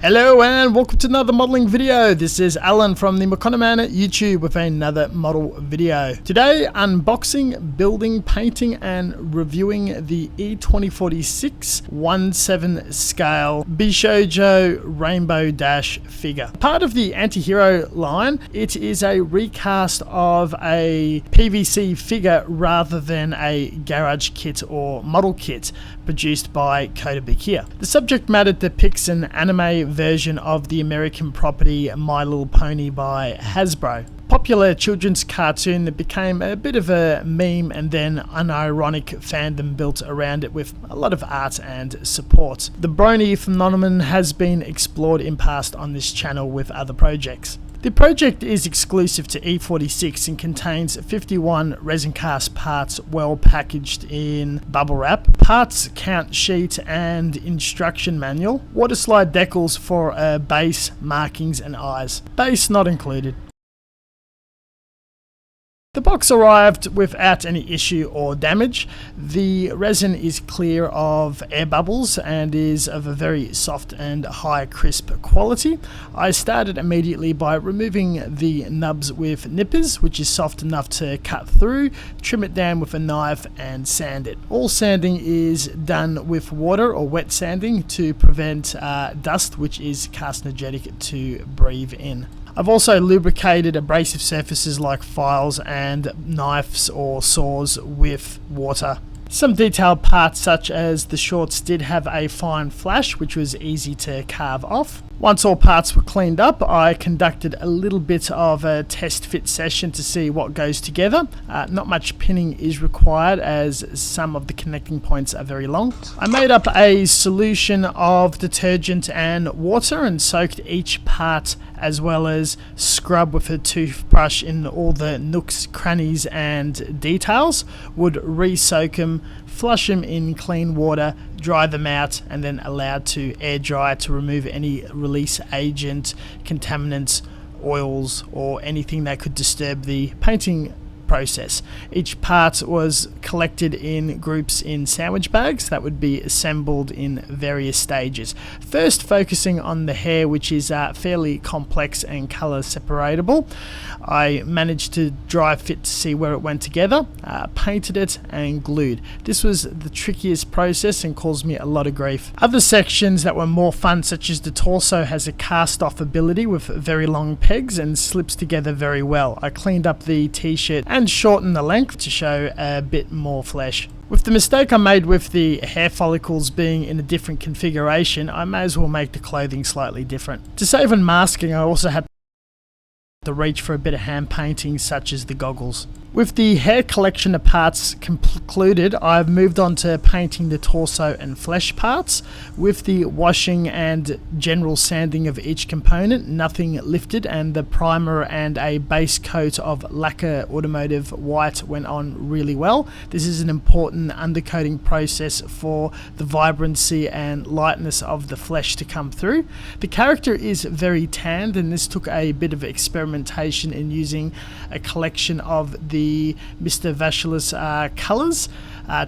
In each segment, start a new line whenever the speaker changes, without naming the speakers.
Hello and welcome to another modeling video. This is Alan from the Mokonoman at YouTube with another model video. Today, unboxing, building, painting and reviewing the E2046 1/7 scale Bishoujo Rainbow Dash figure. Part of the Antihero line, it is a recast of a PVC figure rather than a garage kit or model kit produced by Kotobukiya. The subject matter depicts an anime version of the American property My Little Pony by Hasbro. Popular children's cartoon that became a bit of a meme and then unironic fandom built around it with a lot of art and support. The brony phenomenon has been explored in past on this channel with other projects. The project is exclusive to E46 and contains 51 resin cast parts well packaged in bubble wrap, parts count sheet and instruction manual, water slide decals for a base, markings and eyes. Base not included. The box arrived without any issue or damage. The resin is clear of air bubbles and is of a very soft and high crisp quality. I started immediately by removing the nubs with nippers, which is soft enough to cut through, trim it down with a knife and sand it. All sanding is done with water or wet sanding to prevent dust, which is carcinogenic to breathe in. I've also lubricated abrasive surfaces like files and knives or saws with water. Some detailed parts such as the shorts did have a fine flash which was easy to carve off. Once all parts were cleaned up, I conducted a little bit of a test fit session to see what goes together. Not much pinning is required as some of the connecting points are very long. I made up a solution of detergent and water and soaked each part as well as scrub with a toothbrush in all the nooks, crannies and details. Would re-soak them, flush them in clean water, dry them out and then allowed to air dry to remove any release agent, contaminants, oils or anything that could disturb the painting process. Each part was collected in groups in sandwich bags that would be assembled in various stages. First focusing on the hair, which is fairly complex and color separatable. I managed to dry fit to see where it went together, painted it and glued. This was the trickiest process and caused me a lot of grief. Other sections that were more fun, such as the torso, has a cast off ability with very long pegs and slips together very well. I cleaned up the t-shirt and shortened the length to show a bit more flesh. With the mistake I made with the hair follicles being in a different configuration, I may as well make the clothing slightly different. To save on masking, I also had to reach for a bit of hand painting such as the goggles. With the hair collection of parts concluded, I've moved on to painting the torso and flesh parts. With the washing and general sanding of each component, nothing lifted and the primer and a base coat of lacquer automotive white went on really well. This is an important undercoating process for the vibrancy and lightness of the flesh to come through. The character is very tanned and this took a bit of experimentation in using a collection of the Mr. Vachela's colours,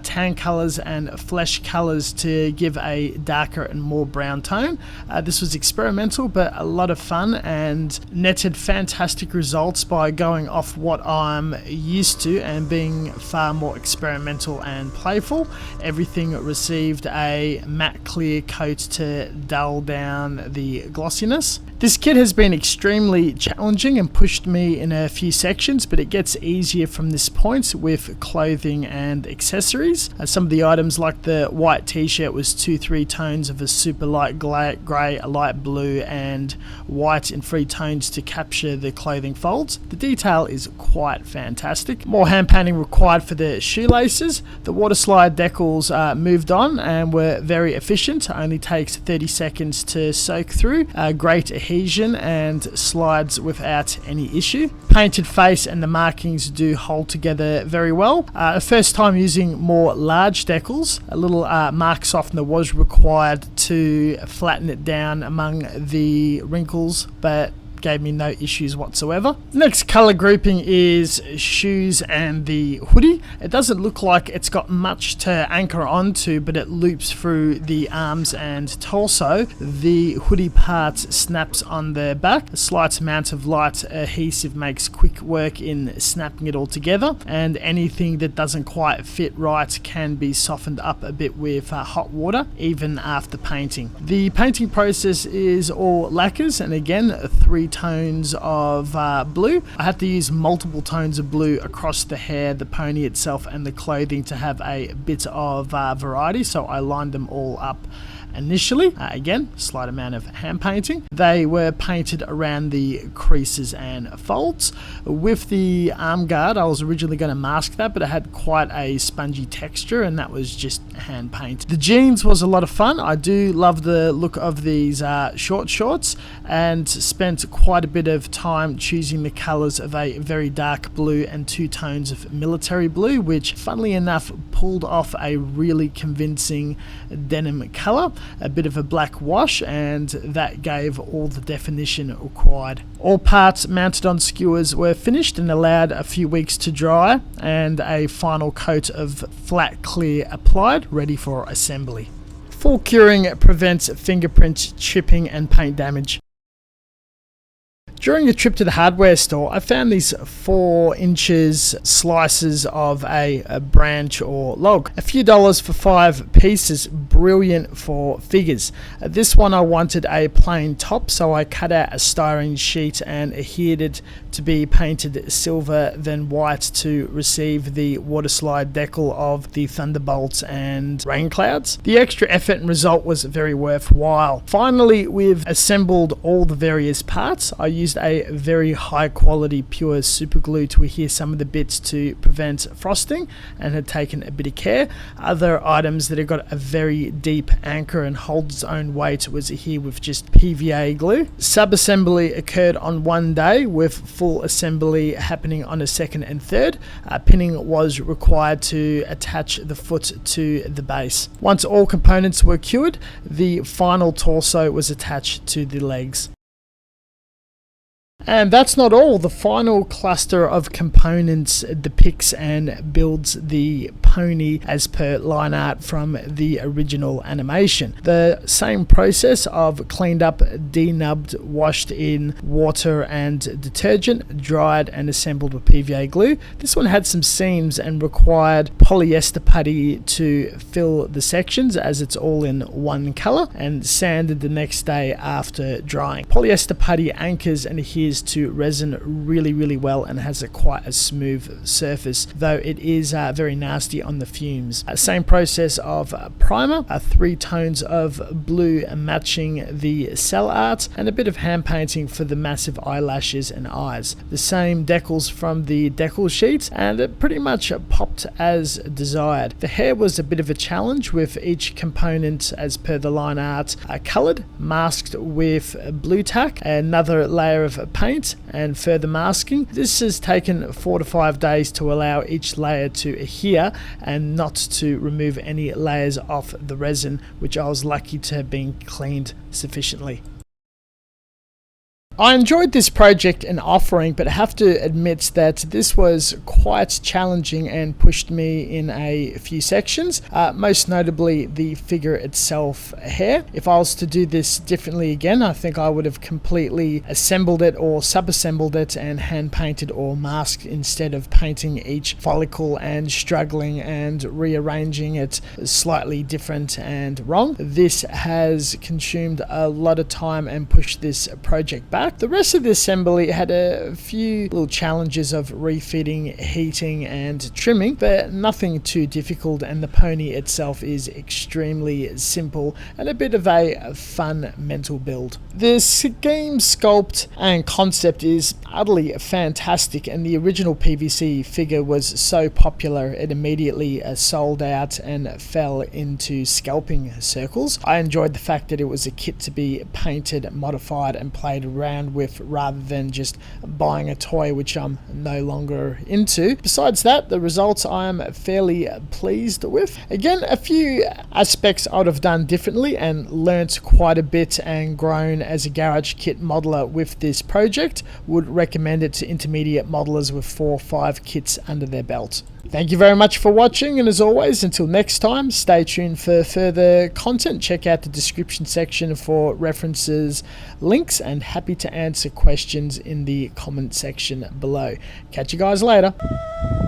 tan colours and flesh colours to give a darker and more brown tone. This was experimental but a lot of fun and netted fantastic results by going off what I'm used to and being far more experimental and playful. Everything received a matte clear coat to dull down the glossiness. This kit has been extremely challenging and pushed me in a few sections, but it gets easier from this point with clothing and accessories. Some of the items like the white t-shirt was 2-3 tones of a super light grey, a light blue and white in 3 tones to capture the clothing folds. The detail is quite fantastic. More hand painting required for the shoelaces. The water slide decals moved on and were very efficient. It only takes 30 seconds to soak through. Great adhesion and slides without any issue. Painted face and the markings do hold together very well. First time using more large decals. A little mark softener was required to flatten it down among the wrinkles, but gave me no issues whatsoever. Next color grouping is shoes and the hoodie. It doesn't look like it's got much to anchor onto, but it loops through the arms and torso. The hoodie part snaps on the back. A slight amount of light adhesive makes quick work in snapping it all together, and anything that doesn't quite fit right can be softened up a bit with hot water even after painting. The painting process is all lacquers, and again 3 tones of blue. I had to use multiple tones of blue across the hair, the pony itself and the clothing to have a bit of variety, so I lined them all up initially. Again, slight amount of hand painting. They were painted around the creases and folds. With the arm guard, I was originally going to mask that, but it had quite a spongy texture, and that was just hand paint. The jeans was a lot of fun. I do love the look of these short shorts, and spent quite a bit of time choosing the colors of a very dark blue and 2 tones of military blue, which funnily enough pulled off a really convincing denim color. A bit of a black wash, and that gave all the definition required. All parts mounted on skewers were finished and allowed a few weeks to dry, and a final coat of flat clear applied, ready for assembly. Full curing prevents fingerprint chipping and paint damage. During a trip to the hardware store, I found these 4 inches slices of a branch or log. A few dollars for 5 pieces, brilliant for figures. This one I wanted a plain top, so I cut out a styrene sheet and adhered it to be painted silver then white to receive the water slide decal of the thunderbolts and rain clouds. The extra effort and result was very worthwhile. Finally, we've assembled all the various parts. I used a very high quality pure super glue to adhere some of the bits to prevent frosting, and had taken a bit of care. Other items that have got a very deep anchor and holds its own weight was adhered with just PVA glue. Sub-assembly occurred on one day, with full assembly happening on a second and third. Pinning was required to attach the foot to the base. Once all components were cured, the final torso was attached to the legs. And that's not all. The final cluster of components depicts and builds the pony as per line art from the original animation. The same process of cleaned up, denubbed, washed in water and detergent, dried and assembled with PVA glue. This one had some seams and required polyester putty to fill the sections, as it's all in one color, and sanded the next day after drying. Polyester putty anchors and adheres to resin really well and has quite a smooth surface, though it is very nasty on the fumes. Same process of primer, 3 tones of blue matching the cell art, and a bit of hand painting for the massive eyelashes and eyes. The same decals from the decal sheet, and it pretty much popped as desired. The hair was a bit of a challenge, with each component as per the line art coloured, masked with blue tack, another layer of paint and further masking. This has taken 4 to 5 days to allow each layer to adhere and not to remove any layers off the resin, which I was lucky to have been cleaned sufficiently. I enjoyed this project and offering, but I have to admit that this was quite challenging and pushed me in a few sections, most notably the figure itself hair. If I was to do this differently again, I think I would have completely assembled it or sub-assembled it and hand painted or masked, instead of painting each follicle and struggling and rearranging it slightly different and wrong. This has consumed a lot of time and pushed this project back. The rest of the assembly had a few little challenges of refitting, heating and trimming, but nothing too difficult, and the pony itself is extremely simple and a bit of a fun mental build. The scheme, sculpt and concept is utterly fantastic, and the original PVC figure was so popular it immediately sold out and fell into scalping circles. I enjoyed the fact that it was a kit to be painted, modified and played around around with rather than just buying a toy which I'm no longer into. Besides that, the results I am fairly pleased with. Again, a few aspects I would have done differently and learnt quite a bit and grown as a garage kit modeler with this project. Would recommend it to intermediate modelers with 4 or 5 kits under their belt. Thank you very much for watching, and as always, until next time, stay tuned for further content. Check out the description section for references, links, and happy to answer questions in the comment section below. Catch you guys later.